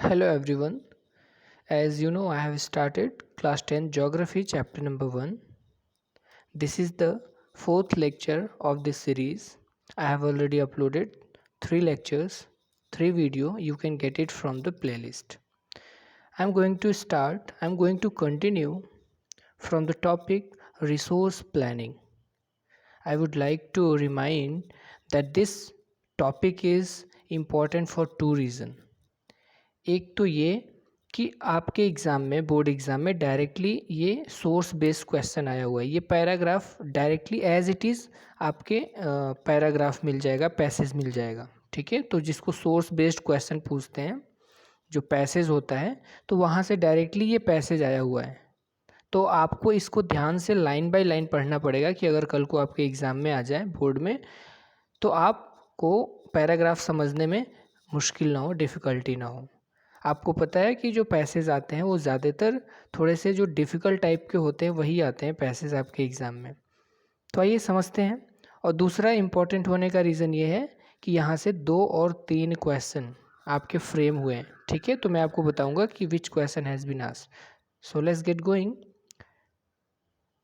Hello everyone. As you know, I have started class 10 geography chapter number 1. This is the fourth lecture of this series. I have already uploaded 3 lectures, 3 video. You can get it from the playlist. I'm going to continue from the topic resource planning. I would like to remind that this topic is important for two reasons. एक तो ये कि आपके exam में board exam में directly ये source based question आया हुआ है। ये paragraph directly as it is आपके पैराग्राफ मिल जाएगा, पैसेज मिल जाएगा। ठीक है, तो जिसको सोर्स बेस्ड क्वेश्चन पूछते हैं, जो पैसेज होता है, तो वहाँ से डायरेक्टली ये पैसेज आया हुआ है। तो आपको इसको ध्यान से लाइन बाय लाइन पढ़ना पड़ेगा कि अगर कल को आपके एग्ज़ाम में आ जाए बोर्ड में, तो आपको पैराग्राफ समझने में मुश्किल ना हो, डिफ़िकल्टी ना हो। आपको पता है कि जो पैसेज आते हैं वो ज़्यादातर थोड़े से जो डिफ़िकल्ट टाइप के होते हैं वही आते हैं पैसेज आपके एग्ज़ाम में। तो आइए समझते हैं। और दूसरा इम्पॉर्टेंट होने का रीज़न ये है कि यहाँ से 2 और 3 क्वेश्चन आपके फ्रेम हुए हैं। ठीक है, तो मैं आपको बताऊँगा कि which question has been asked. So let's get going.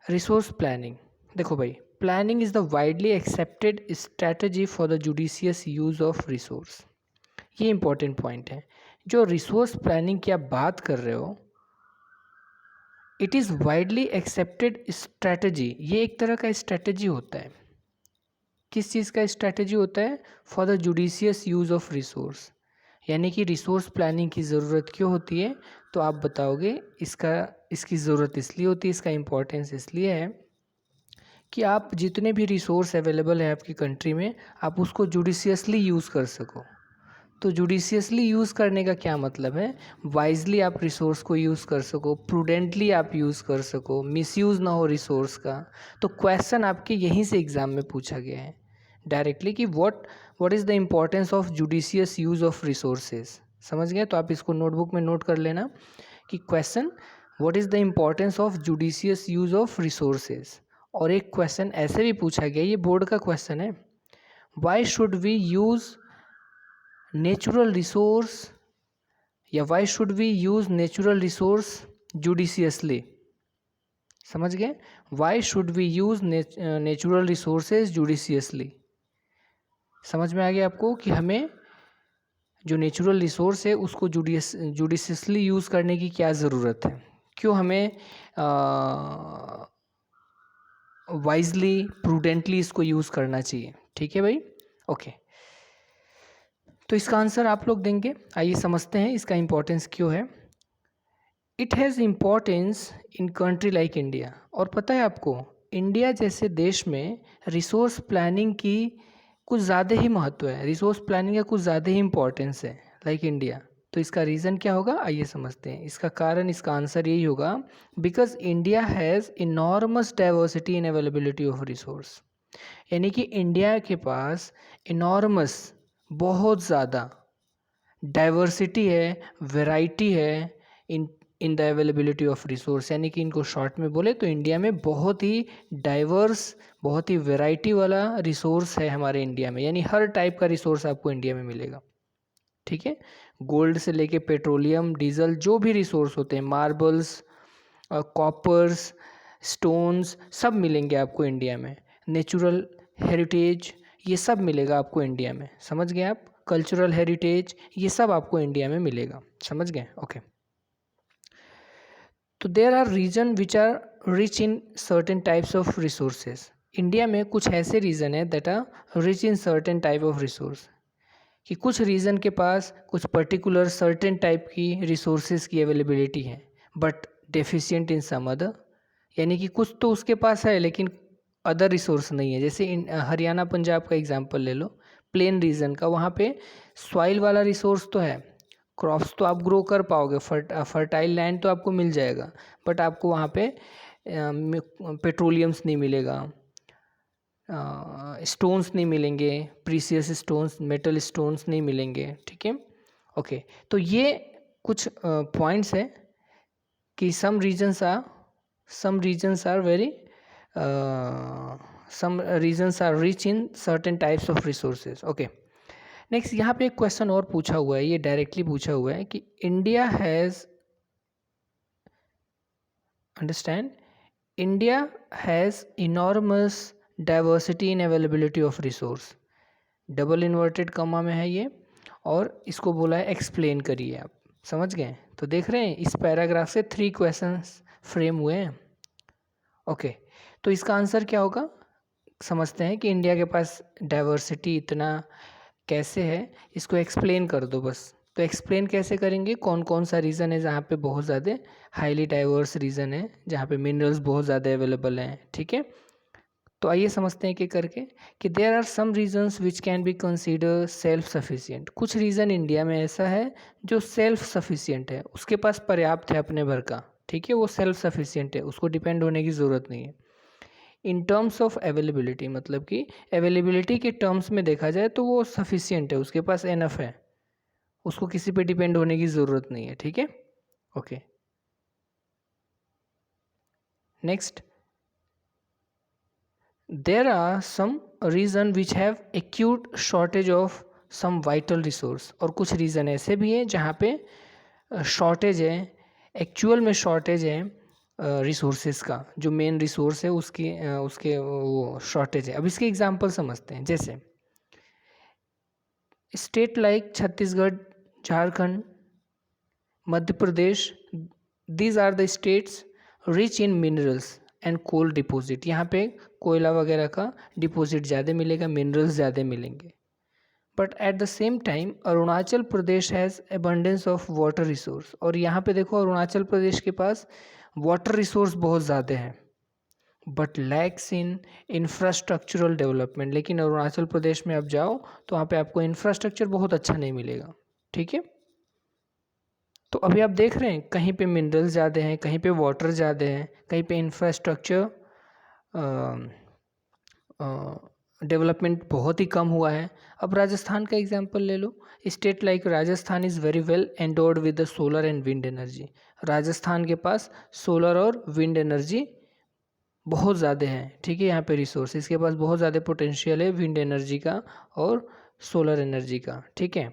Resource planning. देखो भाई, planning is the widely accepted strategy for the judicious use of resource. ये इंपॉर्टेंट पॉइंट है। जो रिसोर्स प्लानिंग की आप बात कर रहे हो, it is widely accepted strategy. ये एक तरह का स्ट्रैटेजी होता है। किस चीज़ का स्ट्रैटेजी होता है? For the judicious use of resource. यानी कि रिसोर्स प्लानिंग की ज़रूरत क्यों होती है? तो आप बताओगे इसकी ज़रूरत इसलिए होती है, इसका इम्पोर्टेंस इसलिए है कि आप जितने भी रिसोर्स अवेलेबल है आपकी कंट्री में, आप उसको जुडिशियसली यूज़ कर सको। तो जुडिशियसली यूज़ करने का क्या मतलब है? वाइजली आप रिसोर्स को यूज़ कर सको, प्रूडेंटली आप यूज़ कर सको, मिसयूज़ ना हो रिसोर्स का। तो क्वेश्चन आपके यहीं से एग्ज़ाम में पूछा गया है डायरेक्टली कि what is the importance of judicious use of resources. समझ गए? तो आप इसको नोटबुक में नोट कर लेना कि question what is the importance of judicious use of resources. और एक क्वेश्चन ऐसे भी पूछा गया, ये बोर्ड का क्वेश्चन है, why should we use natural resource या why should we use natural resource judiciously. समझ गए? Why should we use natural resources judiciously. समझ में आ गया आपको कि हमें जो नेचुरल रिसोर्स है उसको जुडिशियसली यूज़ करने की क्या ज़रूरत है, क्यों हमें वाइजली प्रूडेंटली इसको यूज़ करना चाहिए। ठीक है भाई, ओके। तो इसका आंसर आप लोग देंगे। आइए समझते हैं इसका इम्पोर्टेंस क्यों है। It has importance in country like India. और पता है आपको, इंडिया जैसे देश में रिसोर्स प्लानिंग की कुछ ज़्यादा ही महत्व है, रिसोर्स प्लानिंग का कुछ ज़्यादा ही इम्पोर्टेंस है लाइक इंडिया। तो इसका रीज़न क्या होगा, आइए समझते हैं। इसका कारण, इसका आंसर यही होगा, because India has enormous diversity in availability of resource. यानी कि इंडिया के पास इनॉर्मस, बहुत ज़्यादा डाइवर्सिटी है, वैरायटी है in the availability of resource. यानी कि इनको शॉर्ट में बोले तो इंडिया में बहुत ही डाइवर्स, बहुत ही वैरायटी वाला रिसोर्स है हमारे इंडिया में। यानी हर टाइप का रिसोर्स आपको इंडिया में मिलेगा। ठीक है, गोल्ड से लेके पेट्रोलियम, डीजल, जो भी रिसोर्स होते हैं, मार्बल्स, कॉपर्स, स्टोन्स, सब मिलेंगे आपको इंडिया में। नेचुरल हेरिटेज, ये सब मिलेगा आपको इंडिया में। समझ गए आप? कल्चरल हेरिटेज, ये सब आपको इंडिया में मिलेगा। समझ गए? ओके। तो there are region which are rich in certain types of resources. India में कुछ ऐसे रीजन है that are rich in certain type of resource, कि कुछ रीजन के पास कुछ पर्टिकुलर सर्टेन टाइप की रिसोर्सेज की अवेलेबिलिटी है, but deficient in some other. यानी कि कुछ तो उसके पास है लेकिन अदर रिसोर्स नहीं है। जैसे हरियाणा पंजाब का एग्जांपल ले लो, प्लेन रीजन का, वहाँ पे सॉइल वाला रिसोर्स तो है, क्रॉप्स तो आप ग्रो कर पाओगे, फर्टाइल लैंड तो आपको मिल जाएगा, बट आपको वहाँ पे पेट्रोलियम्स नहीं मिलेगा, स्टोन्स नहीं मिलेंगे, प्रीसियस स्टोन्स, मेटल स्टोन्स नहीं मिलेंगे। ठीक है, ओके। तो ये कुछ पॉइंट्स है कि some regions are very some regions are rich in certain types of resources. Okay, next यहाँ पे एक क्वेश्चन और पूछा हुआ है, ये डायरेक्टली पूछा हुआ है कि India has understand India has enormous diversity in availability of resource, double inverted comma में है ये, और इसको बोला है एक्सप्लेन करिए। आप समझ गए? तो देख रहे हैं इस पैराग्राफ से 3 क्वेश्चंस फ्रेम हुए हैं। ओके, तो इसका आंसर क्या होगा समझते हैं कि इंडिया के पास डाइवर्सिटी इतना कैसे है, इसको एक्सप्लेन कर दो बस। तो एक्सप्लेन कैसे करेंगे, कौन कौन सा रीज़न है जहाँ पे बहुत ज़्यादा हाईली डाइवर्स रीज़न है, जहाँ पे मिनरल्स बहुत ज़्यादा अवेलेबल हैं, ठीक है। तो आइए समझते हैं कि करके कि there are some regions which can be consider self sufficient. कुछ रीज़न इंडिया में ऐसा है जो सेल्फ सफिशिएंट है, उसके पास पर्याप्त है अपने भर का, ठीक है, वो सेल्फ सफिशिएंट है, उसको डिपेंड होने की ज़रूरत नहीं है। इन टर्म्स ऑफ अवेलेबिलिटी, मतलब कि अवेलेबिलिटी के टर्म्स में देखा जाए तो वो सफिशिएंट है, उसके पास एनफ है, उसको किसी पे डिपेंड होने की ज़रूरत नहीं है, ठीक है। Okay, next, there are some reason which have acute shortage of some vital resource, और कुछ रीज़न ऐसे भी हैं जहाँ पे शॉर्टेज है, एक्चुअल में शॉर्टेज है रिसोर्सेज का, जो मेन रिसोर्स है उसके वो शॉर्टेज है। अब इसके एग्जांपल समझते हैं। जैसे state like Chhattisgarh, Jharkhand, Madhya Pradesh, these are the states rich in minerals and coal deposit. यहाँ पे कोयला वगैरह का डिपॉजिट ज़्यादा मिलेगा, मिनरल्स ज़्यादा मिलेंगे। But at the same time Arunachal Pradesh has abundance of water resource, और यहाँ पे देखो अरुणाचल प्रदेश के पास वाटर रिसोर्स बहुत ज़्यादा है, but lacks in infrastructural development. लेकिन अरुणाचल प्रदेश में आप जाओ तो वहाँ पे आपको इंफ्रास्ट्रक्चर बहुत अच्छा नहीं मिलेगा, ठीक है। तो अभी आप देख रहे हैं कहीं पे मिनरल्स ज़्यादा हैं, कहीं पे वाटर ज़्यादा है, कहीं पे इंफ्रास्ट्रक्चर डेवलपमेंट बहुत ही कम हुआ है। अब राजस्थान का एग्जांपल ले लो। State like Rajasthan is very well endowed with the solar and wind energy. Rajasthan के पास सोलर और विंड एनर्जी बहुत ज़्यादा है, ठीक है। यहाँ पे रिसोर्स इसके पास बहुत ज़्यादा पोटेंशियल है विंड एनर्जी का और सोलर एनर्जी का, ठीक है।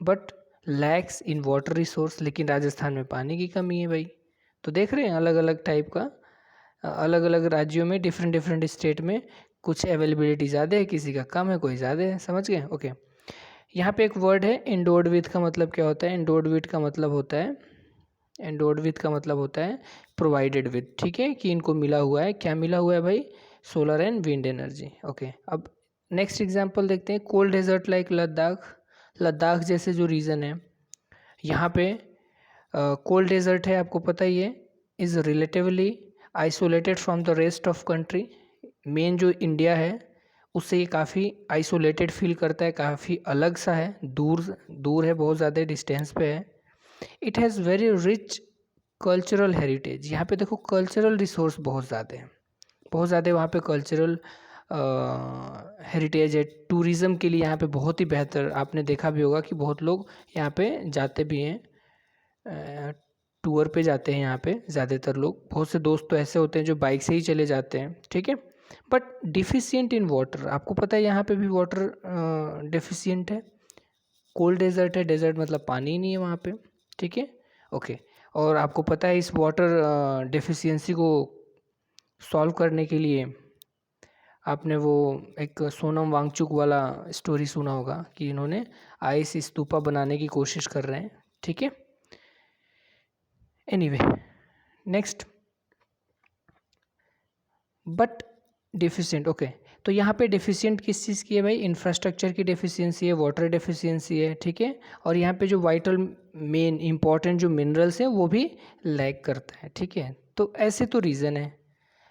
But lacks in water resource, लेकिन राजस्थान में पानी की कमी है भाई। तो देख रहे हैं अलग अलग टाइप का, अलग अलग राज्यों में, डिफरेंट डिफरेंट स्टेट में कुछ अवेलेबिलिटी ज़्यादा है, किसी का कम है, कोई ज़्यादा है। समझ गए? ओके, यहाँ पे एक वर्ड है एंडोर्ड विथ का मतलब क्या होता है? एंडोर्ड विथ का मतलब होता है, एंडोर्ड विथ का मतलब होता है प्रोवाइडेड विथ, ठीक है, कि इनको मिला हुआ है। क्या मिला हुआ है भाई? Solar and wind energy. Okay, अब नेक्स्ट एग्जांपल देखते हैं। Cold desert like Ladakh. Ladakh जैसे जो रीजन है यहाँ पे कोल्ड डेजर्ट है, आपको पता ही है, is relatively isolated from the rest of country. Main जो इंडिया है उससे ये काफ़ी आइसोलेटेड फील करता है, काफ़ी अलग सा है, दूर दूर है, बहुत ज़्यादा डिस्टेंस पे है। It has very rich cultural heritage. यहाँ पे देखो कल्चरल रिसोर्स बहुत ज़्यादा है, बहुत ज़्यादा वहाँ पे कल्चरल हेरिटेज है। टूरिज़्म के लिए यहाँ पे बहुत ही बेहतर, आपने देखा भी होगा कि बहुत लोग यहाँ पे जाते भी हैं, टूर पे जाते हैं यहाँ पे ज़्यादातर लोग। बहुत से दोस्त तो ऐसे होते हैं जो बाइक से ही चले जाते हैं, ठीक है। बट डिफिशियंट इन वाटर, आपको पता है यहाँ पे भी वाटर डिफिशियंट है। कोल्ड डेजर्ट है, डेजर्ट मतलब पानी ही नहीं है वहाँ पे, ठीक है। ओके, और आपको पता है इस वाटर डेफिशिएंसी को सॉल्व करने के लिए आपने वो एक सोनम वांगचुक वाला स्टोरी सुना होगा कि इन्होंने आइस स्तूपा बनाने की कोशिश कर रहे हैं, ठीक है। Anyway, next, but deficient. Okay, तो यहाँ पे डिफिशिएंट किस चीज़ की है भाई? इंफ्रास्ट्रक्चर की डेफिशिएंसी है, वाटर डेफिशिएंसी है, ठीक है। और यहाँ पे जो वाइटल मेन इंपॉर्टेंट जो मिनरल्स हैं वो भी लैक करता है, ठीक है। तो ऐसे तो रीज़न है,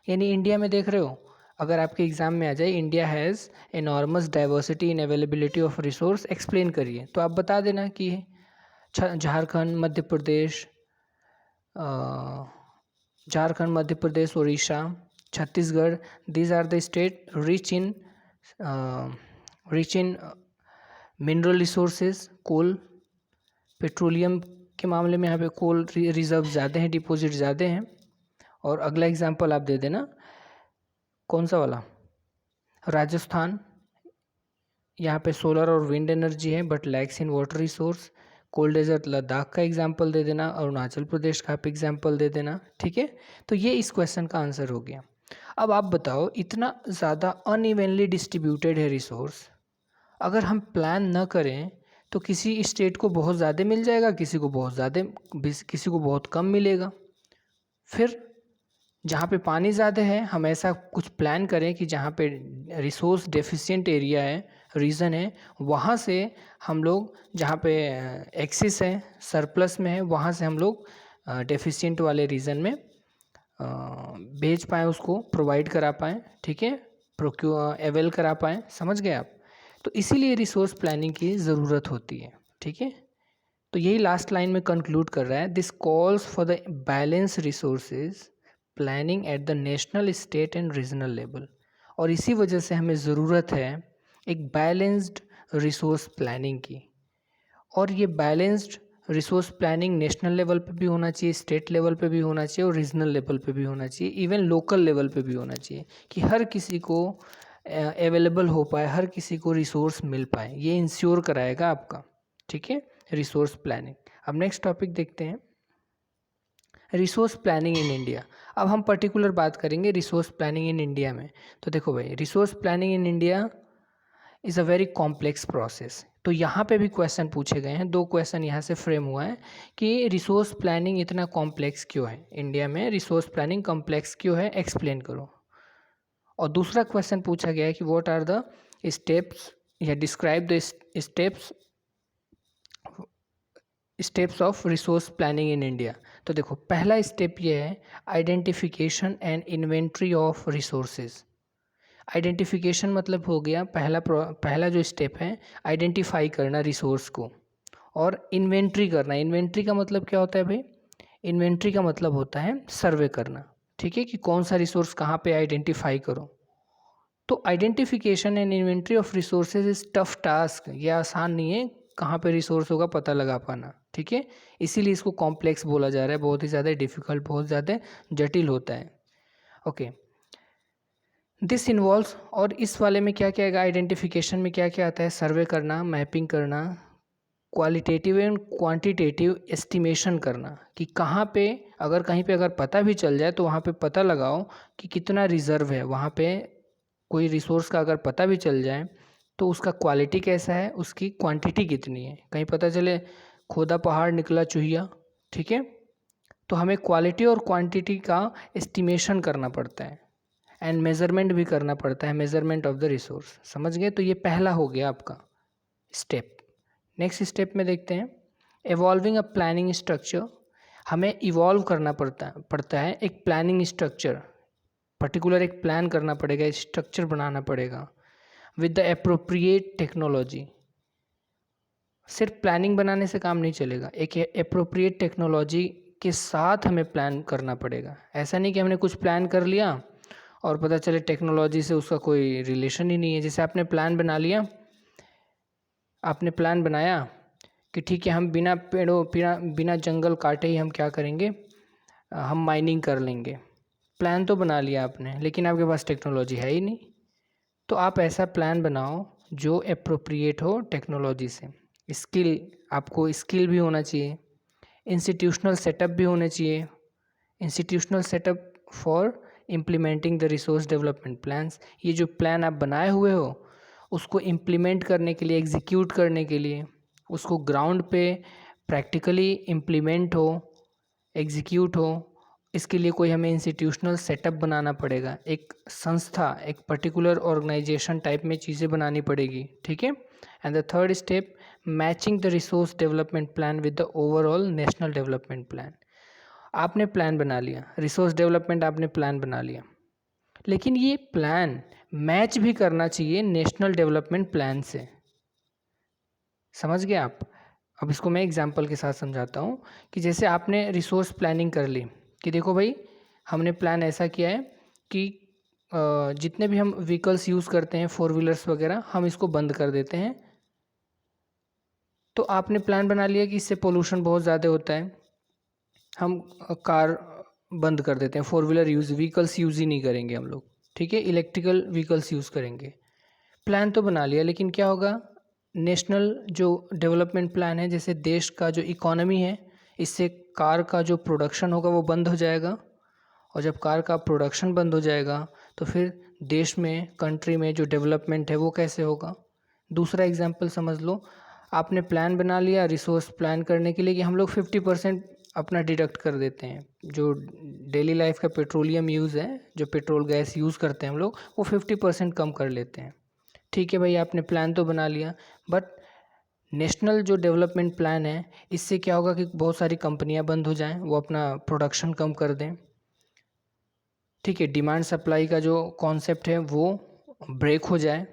यानी इंडिया में देख रहे हो, अगर आपके एग्जाम में आ जाए India has enormous diversity in availability of resource, explain करिए, तो आप बता देना कि Jharkhand, Madhya Pradesh, Jharkhand, Madhya Pradesh, Orissa, Chhattisgarh, these are the state rich in mineral resources, coal, petroleum के मामले में यहाँ पे कोल रिजर्व ज़्यादा हैं, डिपॉजिट ज़्यादा हैं। और अगला एग्जांपल आप दे देना, कौन सा वाला? राजस्थान, यहाँ पे सोलर और विंड एनर्जी है but lacks in water resource. Cold desert Ladakh का एग्जाम्पल दे देना, अरुणाचल प्रदेश का आप एग्जाम्पल दे देना, ठीक है। तो ये इस क्वेश्चन का आंसर हो गया। अब आप बताओ, इतना ज़्यादा अनइवनली डिस्ट्रीब्यूटेड है रिसोर्स, अगर हम प्लान न करें तो किसी स्टेट को बहुत ज़्यादा मिल जाएगा, किसी को बहुत ज़्यादा, किसी को बहुत कम मिलेगा। फिर जहाँ पे पानी ज़्यादा है हम ऐसा कुछ प्लान करें कि जहाँ पे रिसोर्स डेफिशिएंट एरिया है, रीजन है, वहाँ से हम लोग, जहाँ पे एक्सेस है, सरप्लस में है, वहाँ से हम लोग डेफिशिएंट वाले रीजन में भेज पाएँ, उसको प्रोवाइड करा पाएँ, ठीक है, अवेल करा पाएँ। समझ गए आप? तो इसीलिए रिसोर्स प्लानिंग की ज़रूरत होती है, ठीक है। तो यही लास्ट लाइन में कंक्लूड कर रहा है, this calls for the balance resources planning at the national, state and regional level. और इसी वजह से हमें ज़रूरत है एक बैलेंस्ड रिसोर्स प्लानिंग की। और ये balanced resource planning national level पे भी होना चाहिए, स्टेट लेवल पे भी होना चाहिए और रीजनल लेवल पे भी होना चाहिए, इवन लोकल लेवल पे भी होना चाहिए, कि हर किसी को अवेलेबल हो पाए, हर किसी को रिसोर्स मिल पाए। ये इंश्योर कराएगा आपका, ठीक है, रिसोर्स प्लानिंग। अब नेक्स्ट टॉपिक देखते हैं, रिसोर्स प्लानिंग इन इंडिया। अब हम पर्टिकुलर बात करेंगे रिसोर्स प्लानिंग इन इंडिया में। तो देखो भाई, resource planning in India is a very complex process. तो यहाँ पे भी क्वेश्चन पूछे गए हैं, 2 क्वेश्चन यहाँ से फ्रेम हुआ है कि रिसोर्स प्लानिंग इतना कॉम्प्लेक्स क्यों है, इंडिया में रिसोर्स प्लानिंग कॉम्प्लेक्स क्यों है, एक्सप्लेन करो। और दूसरा क्वेश्चन पूछा गया है कि व्हाट आर द स्टेप्स या describe the steps of resource planning in India. तो देखो, पहला स्टेप ये है identification and inventory of resources. Identification मतलब हो गया पहला जो स्टेप है, आइडेंटिफाई करना रिसोर्स को, और इन्वेंट्री करना। इन्वेंट्री का मतलब क्या होता है भाई? इन्वेंट्री का मतलब होता है सर्वे करना, ठीक है, कि कौन सा रिसोर्स कहाँ पे आइडेंटिफाई करो। तो identification and inventory of resources is tough task. ये आसान नहीं है कहाँ पे रिसोर्स होगा पता लगा पाना, ठीक है। इसीलिए इसको कॉम्प्लेक्स बोला जा रहा है, बहुत ही ज़्यादा डिफिकल्ट, बहुत ज़्यादा जटिल होता है। ओके, दिस इन्वॉल्व्स, और इस वाले में क्या क्या आएगा, आइडेंटिफिकेशन में क्या क्या आता है, सर्वे करना, मैपिंग करना, क्वालिटेटिव एंड क्वांटिटेटिव एस्टिमेशन करना, कि कहाँ पे अगर कहीं पे अगर पता भी चल जाए तो वहाँ पे पता लगाओ कि कितना रिजर्व है। वहाँ पे कोई रिसोर्स का अगर पता भी चल जाए तो उसका क्वालिटी कैसा है, उसकी क्वांटिटी कितनी है। कहीं पता चले खोदा पहाड़ निकला चूहिया, ठीक है, तो हमें क्वालिटी और क्वांटिटी का एस्टिमेशन करना पड़ता है, एंड मेज़रमेंट भी करना पड़ता है, मेज़रमेंट ऑफ द रिसोर्स। समझ गए? तो ये पहला हो गया आपका स्टेप। नेक्स्ट स्टेप में देखते हैं, एवॉल्विंग अ प्लानिंग स्ट्रक्चर। हमें इवॉल्व करना पड़ता है एक प्लानिंग स्ट्रक्चर, पर्टिकुलर एक प्लान करना पड़ेगा, स्ट्रक्चर बनाना पड़ेगा विद द एप्रोप्रिएट टेक्नोलॉजी। सिर्फ प्लानिंग बनाने से काम नहीं चलेगा, एक एप्रोप्रिएट टेक्नोलॉजी के साथ हमें प्लान करना पड़ेगा। ऐसा नहीं कि हमने कुछ प्लान कर लिया और पता चले टेक्नोलॉजी से उसका कोई रिलेशन ही नहीं है। जैसे आपने प्लान बना लिया, आपने प्लान बनाया कि ठीक है, हम बिना पेड़ों बिना जंगल काटे ही हम क्या करेंगे, हम माइनिंग कर लेंगे। प्लान तो बना लिया आपने, लेकिन आपके पास टेक्नोलॉजी है ही नहीं। तो आप ऐसा प्लान बनाओ जो एप्रोप्रिएट हो टेक्नोलॉजी से। स्किल, आपको स्किल भी होना चाहिए, इंस्टीट्यूशनल सेटअप भी होने चाहिए, institutional setup for implementing the resource development plans. ये जो प्लान आप बनाए हुए हो उसको इम्प्लीमेंट करने के लिए, एग्जीक्यूट करने के लिए, उसको ग्राउंड पे प्रैक्टिकली इम्प्लीमेंट हो, एग्जीक्यूट हो, इसके लिए कोई हमें इंस्टीट्यूशनल सेटअप बनाना पड़ेगा, एक संस्था, एक पर्टिकुलर ऑर्गेनाइजेशन टाइप में चीज़ें बनानी पड़ेगी, ठीक है। And the third step, matching the resource development plan with the overall national development plan. आपने प्लान बना लिया, रिसोर्स डेवलपमेंट आपने प्लान बना लिया, लेकिन ये प्लान मैच भी करना चाहिए नेशनल डेवलपमेंट प्लान से। समझ गए आप? अब इसको मैं एग्जांपल के साथ समझाता हूँ कि जैसे आपने रिसोर्स प्लानिंग कर ली कि देखो भाई, हमने प्लान ऐसा किया है कि जितने भी हम व्हीकल्स यूज़ करते हैं, 4 व्हीलर्स वगैरह, हम इसको बंद कर देते हैं। तो आपने प्लान बना लिया कि इससे पोल्यूशन बहुत ज़्यादा होता है, हम कार बंद कर देते हैं, 4 व्हीलर व्हीकल्स यूज़ ही नहीं करेंगे हम लोग, ठीक है, इलेक्ट्रिकल व्हीकल्स यूज़ करेंगे। प्लान तो बना लिया, लेकिन क्या होगा, नेशनल जो डेवलपमेंट प्लान है, जैसे देश का जो इकोनॉमी है, इससे कार का जो प्रोडक्शन होगा वो बंद हो जाएगा, और जब कार का प्रोडक्शन बंद हो जाएगा तो फिर देश में, कंट्री में जो डेवलपमेंट है वो कैसे होगा। दूसरा एग्जांपल समझ लो, आपने प्लान बना लिया रिसोर्स प्लान करने के लिए कि हम लोग 50% अपना डिडक्ट कर देते हैं, जो डेली लाइफ का पेट्रोलियम यूज़ है, जो पेट्रोल गैस यूज़ करते हैं हम लोग, वो 50% कम कर लेते हैं। ठीक है भाई, आपने प्लान तो बना लिया, बट नेशनल जो डेवलपमेंट प्लान है, इससे क्या होगा कि बहुत सारी कंपनियां बंद हो जाएं, वो अपना प्रोडक्शन कम कर दें। ठीक है, डिमांड सप्लाई का जो कॉन्सेप्ट है वो ब्रेक हो जाए,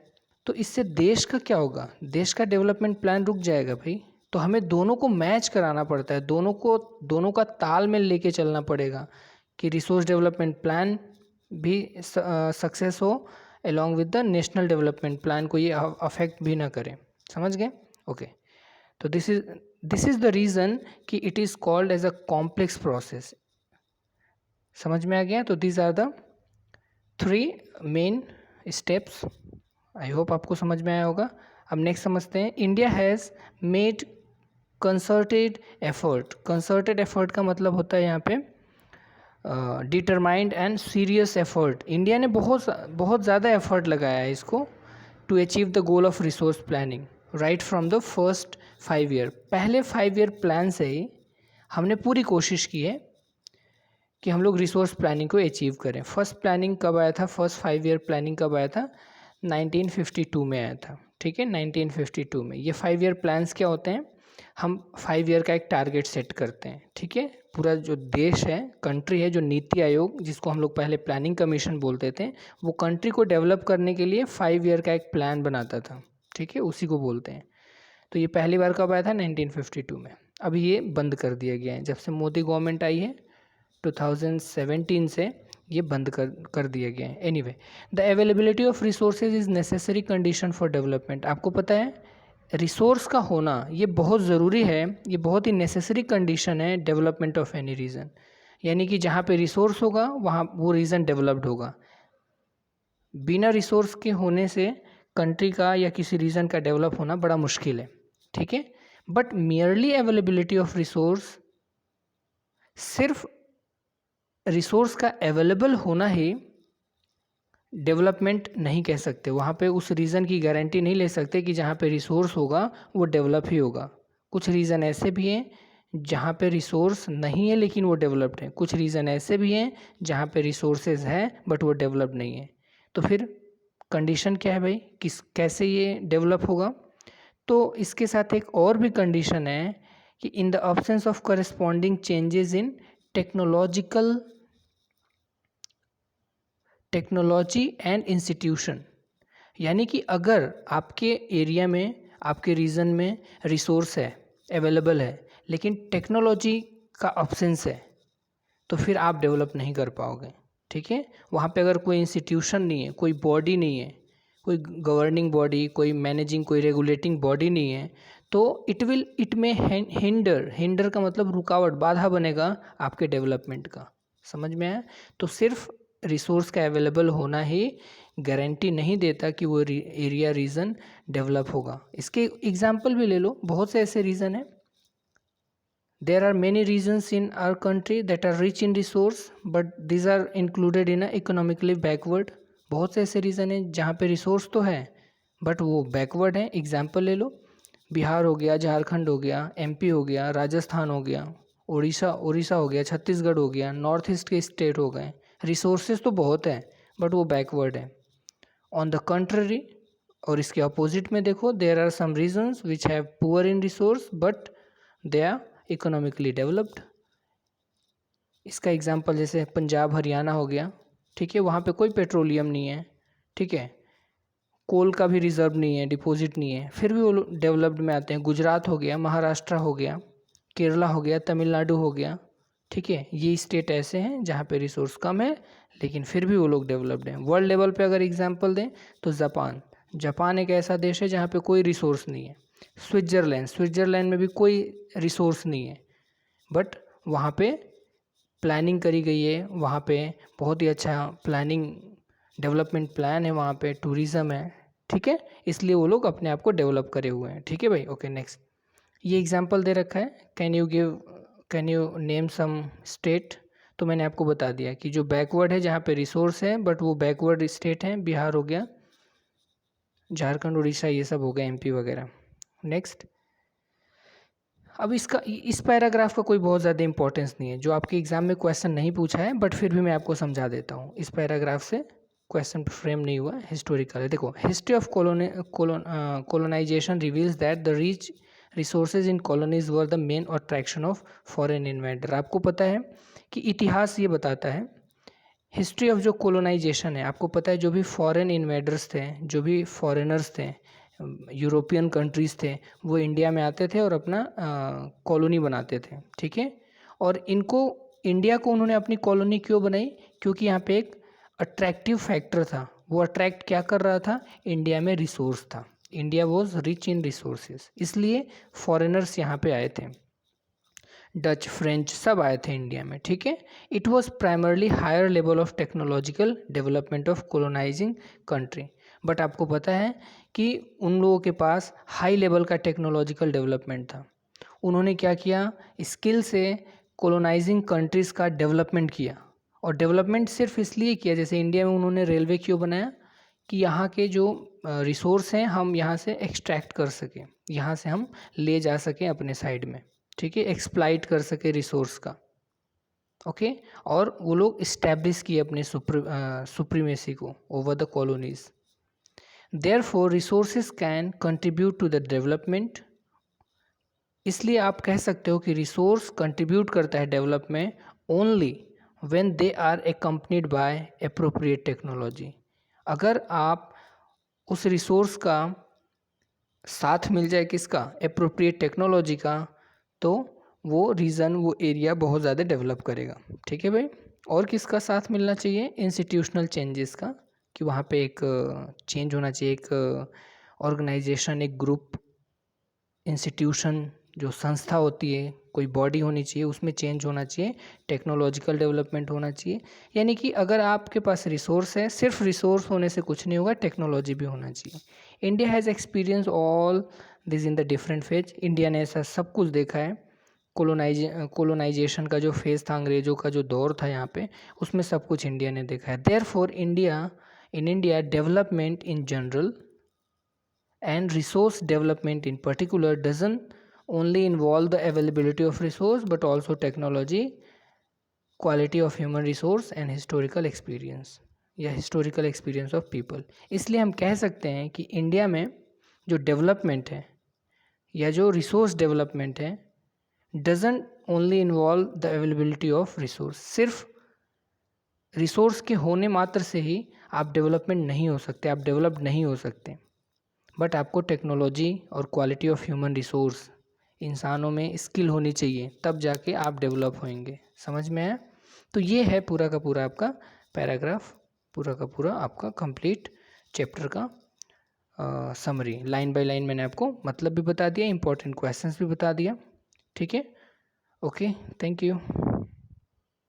तो इससे देश का क्या होगा, देश का डेवलपमेंट प्लान रुक जाएगा भाई। तो हमें दोनों को मैच कराना पड़ता है, दोनों का तालमेल लेके चलना पड़ेगा कि रिसोर्स डेवलपमेंट प्लान भी सक्सेस हो along with the national development plan, को ये अफेक्ट भी ना करे। समझ गए? ओके। तो दिस इज़ द रीज़न कि it is called as a complex process. समझ में आ गया? तो these are the 3 main steps. I hope आपको समझ में आया होगा। अब नेक्स्ट समझते हैं, India has made concerted effort. Concerted effort का मतलब होता है यहाँ पे determined and serious effort. India ने बहुत ज़्यादा एफर्ट लगाया है इसको to achieve the goal of resource planning right from the first 5 year. पहले 5 ईयर प्लान से ही हमने पूरी कोशिश की है कि हम लोग रिसोर्स प्लानिंग को अचीव करें। फर्स्ट प्लानिंग कब आया था, फर्स्ट 5 ईयर प्लानिंग कब आया था? 1952 में आया था। ठीक है, 1952 में। ये 5 ईयर प्लान्स क्या होते हैं, हम 5 ईयर का एक टारगेट सेट करते हैं। ठीक है, पूरा जो देश है, कंट्री है, जो नीति आयोग, जिसको हम लोग पहले प्लानिंग कमीशन बोलते थे, वो कंट्री को डेवलप करने के लिए 5 ईयर का एक प्लान बनाता था। ठीक है, उसी को बोलते हैं। तो ये पहली बार कब आया था? 1952 में। अभी ये बंद कर दिया गया है, जब से मोदी गवर्नमेंट आई है 2017 से ये बंद कर दिया गया है। Anyway, the availability of resources is necessary condition for development. आपको पता है रिसोर्स का होना ये बहुत ज़रूरी है, ये बहुत ही नेसेसरी कंडीशन है डेवलपमेंट ऑफ एनी रीजन। यानी कि जहाँ पे रिसोर्स होगा वहाँ वो रीजन डेवलप्ड होगा। बिना रिसोर्स के होने से कंट्री का या किसी रीजन का डेवलप होना बड़ा मुश्किल है। ठीक है, but merely availability of resource, सिर्फ रिसोर्स का अवेलेबल होना ही डेवलपमेंट नहीं कह सकते। वहाँ पे उस रीज़न की गारंटी नहीं ले सकते कि जहाँ पे रिसोर्स होगा वो डेवलप ही होगा। कुछ रीज़न ऐसे भी हैं जहाँ पे रिसोर्स नहीं है लेकिन वो डेवलप्ड है। कुछ रीज़न ऐसे भी हैं जहाँ पे रिसोर्सेज है बट वो डेवलप नहीं है। तो फिर कंडीशन क्या है भाई, कैसे ये डेवलप होगा? तो इसके साथ एक और भी कंडीशन है कि in the absence of corresponding changes in technology and institution. यानी कि अगर आपके एरिया में, आपके रीजन में रिसोर्स है, अवेलेबल है, लेकिन टेक्नोलॉजी का अब्सेंस है, तो फिर आप डेवलप नहीं कर पाओगे। ठीक है, वहाँ पे अगर कोई इंस्टीट्यूशन नहीं है, कोई बॉडी नहीं है, कोई गवर्निंग बॉडी, कोई मैनेजिंग, कोई रेगुलेटिंग बॉडी नहीं है, तो इट में हिंडर का मतलब रुकावट, बाधा बनेगा आपके डेवलपमेंट का। समझ में आया? तो सिर्फ रिसोर्स का अवेलेबल होना ही गारंटी नहीं देता कि वो एरिया रीजन डेवलप होगा। इसके एग्जाम्पल भी ले लो, बहुत से ऐसे रीजन हैं। There are many regions in our country that are rich in resource but these are included in economically backward. बहुत से ऐसे रीज़न हैं जहाँ पे रिसोर्स तो है बट वो बैकवर्ड हैं। एग्जाम्पल ले लो, बिहार हो गया, झारखंड हो गया, एमपी हो गया, राजस्थान हो गया, उड़ीसा हो गया, छत्तीसगढ़ हो गया, नॉर्थ ईस्ट के स्टेट हो गए। रिसोर्सेज तो बहुत हैं बट वो बैकवर्ड है। ऑन द कंट्ररी, और इसके अपोजिट में देखो, there are some regions which have poor in resource but they are economically developed. इसका एग्जांपल जैसे पंजाब हरियाणा हो गया। ठीक है, वहाँ पे कोई पेट्रोलियम नहीं है, ठीक है, कोल का भी रिजर्व नहीं है, डिपॉजिट नहीं है, फिर भी वो डेवलप्ड में आते हैं। गुजरात हो गया, महाराष्ट्र हो गया, केरला हो गया, तमिलनाडु हो गया। ठीक है, ये स्टेट ऐसे हैं जहाँ पे रिसोर्स कम है लेकिन फिर भी वो लोग डेवलप्ड हैं। वर्ल्ड लेवल पे अगर एग्जांपल दें तो जापान एक ऐसा देश है जहाँ पे कोई रिसोर्स नहीं है। स्विट्ज़रलैंड में भी कोई रिसोर्स नहीं है बट वहाँ पे प्लानिंग करी गई है, वहाँ पे बहुत ही अच्छा प्लानिंग डेवलपमेंट प्लान है, वहाँ पे टूरिज़्म है। ठीक है, इसलिए वो लोग अपने आप को डेवलप करे हुए हैं। ठीक है भाई, ओके नेक्स्ट। ये एग्जांपल दे रखा है, can you name some state. तो मैंने आपको बता दिया कि जो बैकवर्ड है, जहाँ पे रिसोर्स है बट वो बैकवर्ड स्टेट है, बिहार हो गया, झारखंड, उड़ीसा, ये सब हो गया, एमपी वगैरह। नेक्स्ट, अब इस पैराग्राफ का कोई बहुत ज़्यादा इंपॉर्टेंस नहीं है, जो आपके एग्जाम में क्वेश्चन नहीं पूछा है, बट फिर भी मैं आपको समझा देता हूँ। इस पैराग्राफ से क्वेश्चन फ्रेम नहीं हुआ, हिस्टोरिकल है। देखो, history of colonization reveals that the rich resources in colonies were the main attraction of foreign invader. आपको पता है कि इतिहास ये बताता है, हिस्ट्री ऑफ जो कोलोनाइजेशन है, आपको पता है जो भी फॉरेन इन्वेडर्स थे, जो भी फॉरेनर्स थे, यूरोपियन कंट्रीज़ थे, वो इंडिया में आते थे और अपना कॉलोनी बनाते थे। ठीक है, और इंडिया को उन्होंने अपनी कॉलोनी क्यों बनाई? क्योंकि यहाँ पे एक अट्रैक्टिव फैक्टर था। वो अट्रैक्ट क्या कर रहा था? इंडिया में रिसोर्स था, India was rich in resources, इसलिए फॉरेनर्स यहाँ पे आए थे। डच, फ्रेंच सब आए थे इंडिया में। ठीक है, it was primarily higher level of technological development of colonizing country. But आपको पता है कि उन लोगों के पास हाई लेवल का टेक्नोलॉजिकल डेवलपमेंट था। उन्होंने क्या किया? स्किल से कोलोनाइजिंग कंट्रीज़ का डेवलपमेंट किया, और डेवलपमेंट सिर्फ इसलिए किया, जैसे इंडिया में उन्होंने रेलवे क्यों बनाया? कि यहाँ के जो रिसोर्स हैं हम यहाँ से एक्सट्रैक्ट कर सकें, यहाँ से हम ले जा सकें अपने साइड में। ठीक है, एक्सप्लाइट कर सके रिसोर्स का। ओके, और वो लोग इस्टेब्लिश किए अपने सुप्रीमेसी को over the colonies. Therefore resources can contribute to the development. इसलिए आप कह सकते हो कि रिसोर्स कंट्रीब्यूट करता है development only when they are accompanied by appropriate technology. अगर आप उस रिसोर्स का साथ मिल जाए, किसका? एप्रोप्रिएट टेक्नोलॉजी का, तो वो रीजन, वो एरिया बहुत ज़्यादा डेवलप करेगा। ठीक है भाई, और किसका साथ मिलना चाहिए? इंस्टीट्यूशनल चेंजेस का, कि वहाँ पे एक चेंज होना चाहिए, एक ऑर्गेनाइजेशन, एक ग्रुप, इंस्टीट्यूशन, जो संस्था होती है, कोई बॉडी होनी चाहिए, उसमें चेंज होना चाहिए, टेक्नोलॉजिकल डेवलपमेंट होना चाहिए। यानी कि अगर आपके पास रिसोर्स है, सिर्फ रिसोर्स होने से कुछ नहीं होगा, टेक्नोलॉजी भी होना चाहिए। India has experience all this in the different phase. India ने ऐसा सब कुछ देखा है। कोलोनाइजेशन का जो फेज़ था, अंग्रेज़ों का जो दौर था यहाँ पे, उसमें सब कुछ इंडिया ने देखा है। Therefore India development in general and resource development in particular doesn't only involve the availability of resource but also technology, quality of human resource and historical experience या historical experience of people। इसलिए हम कह सकते हैं कि India में जो development है या जो रिसोर्स डेवलपमेंट है doesn't only involve the availability of resource। सिर्फ रिसोर्स के होने मात्र से ही आप डेवलपमेंट नहीं हो सकते, आप डेवलप नहीं हो सकते, बट आपको टेक्नोलॉजी और क्वालिटी ऑफ ह्यूमन रिसोर्स, इंसानों में स्किल होनी चाहिए, तब जाके आप डेवलप होंगे। समझ में आया? तो ये है पूरा का पूरा आपका पैराग्राफ, पूरा का पूरा आपका कंप्लीट चैप्टर का समरी। लाइन बाय लाइन मैंने आपको मतलब भी बता दिया, इंपॉर्टेंट क्वेश्चंस भी बता दिया। ठीक है, ओके, थैंक यू।